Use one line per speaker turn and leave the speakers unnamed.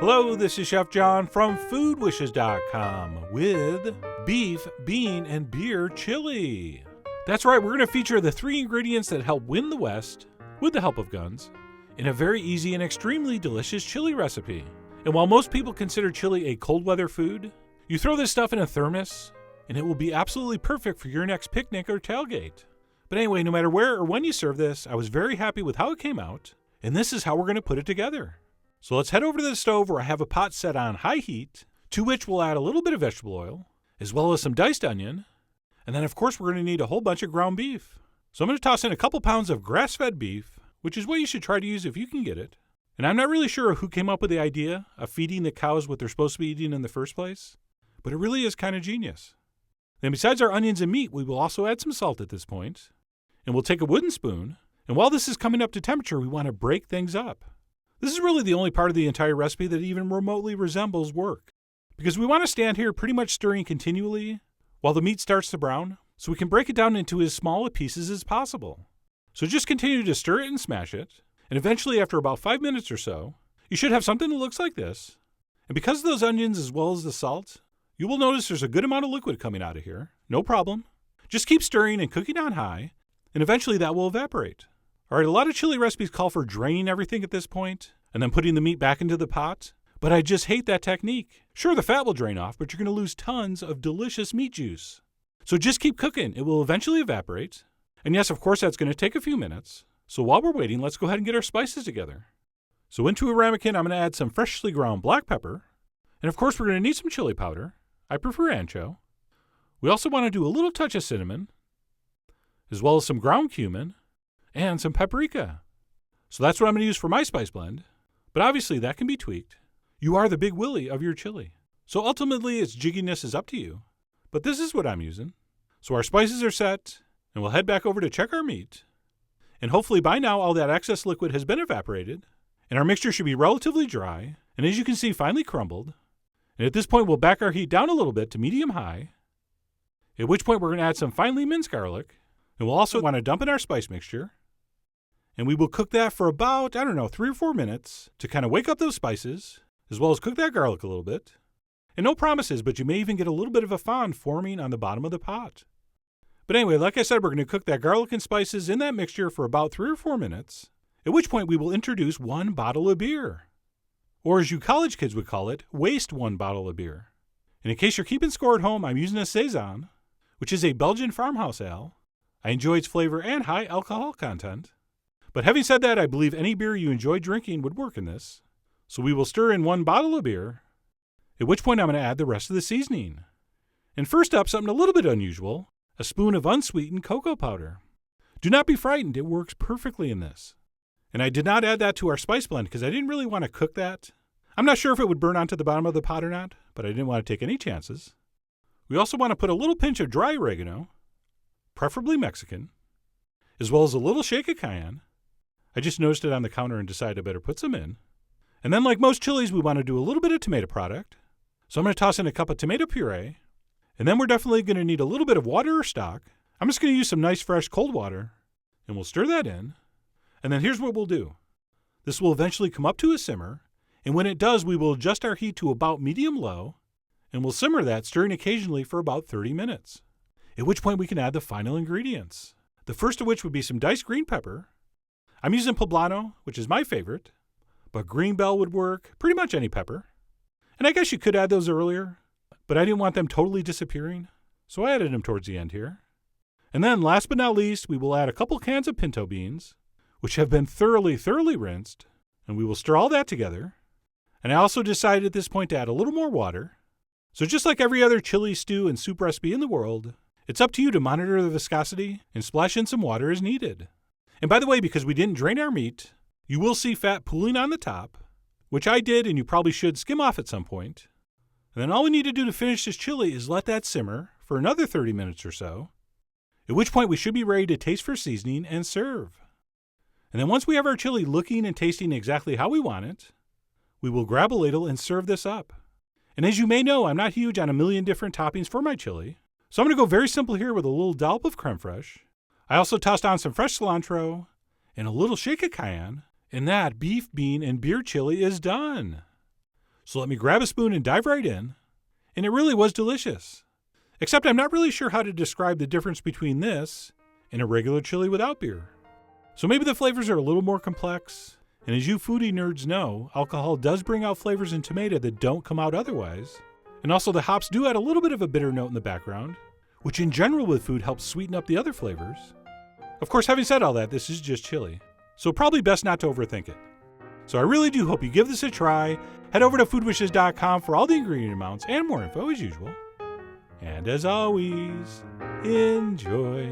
Hello, this is Chef John from foodwishes.com with beef, bean, and beer chili. That's right, we're going to feature the 3 ingredients that help win the West, with the help of guns, in a very easy and extremely delicious chili recipe. And while most people consider chili a cold weather food, you throw this stuff in a thermos, and it will be absolutely perfect for your next picnic or tailgate. But anyway, no matter where or when you serve this, I was very happy with how it came out, and this is how we're going to put it together. So let's head over to the stove where I have a pot set on high heat, to which we'll add a little bit of vegetable oil, as well as some diced onion, and then of course we're going to need a whole bunch of ground beef. So I'm going to toss in a couple pounds of grass-fed beef, which is what you should try to use if you can get it. And I'm not really sure who came up with the idea of feeding the cows what they're supposed to be eating in the first place, but it really is kind of genius. Then besides our onions and meat, we will also add some salt at this point, and we'll take a wooden spoon, and while this is coming up to temperature, we want to break things up. This is really the only part of the entire recipe that even remotely resembles work, because we want to stand here pretty much stirring continually while the meat starts to brown, so we can break it down into as small pieces as possible. So just continue to stir it and smash it, and eventually after about 5 minutes or so, you should have something that looks like this. And because of those onions as well as the salt, you will notice there's a good amount of liquid coming out of here. No problem. Just keep stirring and cooking on high, and eventually that will evaporate. Alright, a lot of chili recipes call for draining everything at this point, and then putting the meat back into the pot, but I just hate that technique. Sure, the fat will drain off, but you're going to lose tons of delicious meat juice. So just keep cooking. It will eventually evaporate. And yes, of course, that's going to take a few minutes. So while we're waiting, let's go ahead and get our spices together. So into a ramekin, I'm going to add some freshly ground black pepper. And of course, we're going to need some chili powder. I prefer ancho. We also want to do a little touch of cinnamon, as well as some ground cumin, and some paprika. So that's what I'm going to use for my spice blend. But obviously, that can be tweaked. You are the big willy of your chili. So ultimately, its jigginess is up to you. But this is what I'm using. So our spices are set, and we'll head back over to check our meat. And hopefully by now, all that excess liquid has been evaporated, and our mixture should be relatively dry, and as you can see, finely crumbled. And at this point, we'll back our heat down a little bit to medium-high, at which point we're going to add some finely minced garlic, and we'll also want to dump in our spice mixture. And we will cook that for about, 3 or 4 minutes to kind of wake up those spices, as well as cook that garlic a little bit. And no promises, but you may even get a little bit of a fond forming on the bottom of the pot. But anyway, like I said, we're going to cook that garlic and spices in that mixture for about 3 or 4 minutes, at which point we will introduce 1 bottle of beer. Or as you college kids would call it, waste 1 bottle of beer. And in case you're keeping score at home, I'm using a Saison, which is a Belgian farmhouse ale. I enjoy its flavor and high alcohol content. But having said that, I believe any beer you enjoy drinking would work in this. So we will stir in 1 bottle of beer, at which point I'm going to add the rest of the seasoning. And first up, something a little bit unusual, a spoon of unsweetened cocoa powder. Do not be frightened, it works perfectly in this. And I did not add that to our spice blend because I didn't really want to cook that. I'm not sure if it would burn onto the bottom of the pot or not, but I didn't want to take any chances. We also want to put a little pinch of dry oregano, preferably Mexican, as well as a little shake of cayenne. I just noticed it on the counter and decided I better put some in. And then like most chilies, we want to do a little bit of tomato product. So I'm going to toss in a cup of tomato puree. And then we're definitely going to need a little bit of water or stock. I'm just going to use some nice fresh cold water. And we'll stir that in. And then here's what we'll do. This will eventually come up to a simmer. And when it does, we will adjust our heat to about medium-low. And we'll simmer that, stirring occasionally for about 30 minutes. At which point we can add the final ingredients. The first of which would be some diced green pepper. I'm using poblano, which is my favorite, but green bell would work, pretty much any pepper. And I guess you could add those earlier, but I didn't want them totally disappearing, so I added them towards the end here. And then last but not least, we will add a couple cans of pinto beans, which have been thoroughly rinsed, and we will stir all that together. And I also decided at this point to add a little more water. So just like every other chili, stew, and soup recipe in the world, it's up to you to monitor the viscosity and splash in some water as needed. And by the way, because we didn't drain our meat, you will see fat pooling on the top, which I did and you probably should skim off at some point. And then all we need to do to finish this chili is let that simmer for another 30 minutes or so, at which point we should be ready to taste for seasoning and serve. And then once we have our chili looking and tasting exactly how we want it, we will grab a ladle and serve this up. And as you may know, I'm not huge on a million different toppings for my chili, so I'm going to go very simple here with a little dollop of creme fraiche. I also tossed on some fresh cilantro and a little shake of cayenne, and that beef, bean, and beer chili is done. So let me grab a spoon and dive right in. And it really was delicious. Except I'm not really sure how to describe the difference between this and a regular chili without beer. So maybe the flavors are a little more complex. And as you foodie nerds know, alcohol does bring out flavors in tomato that don't come out otherwise. And also the hops do add a little bit of a bitter note in the background, which in general with food helps sweeten up the other flavors. Of course, having said all that, this is just chili, so probably best not to overthink it. So I really do hope you give this a try. Head over to foodwishes.com for all the ingredient amounts and more info as usual. And as always, enjoy